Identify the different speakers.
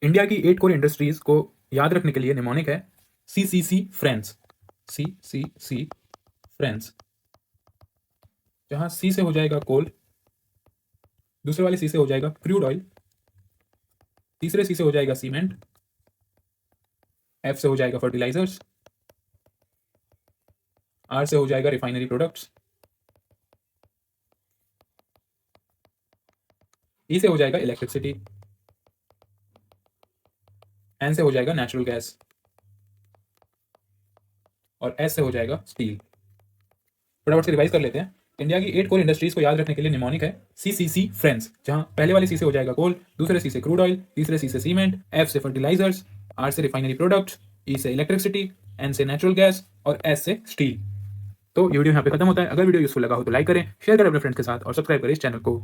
Speaker 1: India की 8 core industries को याद रखने के लिए निमोनिक है CCC फ्रेंड्स, CCC फ्रेंड्स, जहां C से हो जाएगा कोल, दूसरे वाले C से हो जाएगा क्रूड ऑयल, तीसरे C से हो जाएगा सीमेंट, F से हो जाएगा फर्टिलाइजर्स, R से हो जाएगा रिफाइनरी प्रोडक्ट्स, E से हो जाएगा इलेक्ट्रिसिटी, N से हो जाएगा नेचुरल गैस और S से हो जाएगा स्टील। फटाफट से रिवाइज कर लेते हैं। इंडिया की 8 कोर इंडस्ट्रीज को याद रखने के लिए निमोनिक है CCC फ्रेंड्स, जहां पहले वाले C से हो जाएगा कोल, दूसरे C से क्रूड ऑयल, तीसरे C से सीमेंट, F से फर्टिलाइजर्स, R से रिफाइनरी प्रोडक्ट्स, E से इलेक्ट्रिसिटी, N से नेचुरल गैस और S से स्टील। तो ये वीडियो यहाँ पे खत्म होता है। अगर वीडियो यूजफुल लगा हो तो लाइक करें, शेयर करें अपने फ्रेंड्स के साथ और सब्सक्राइब करें इस चैनल को।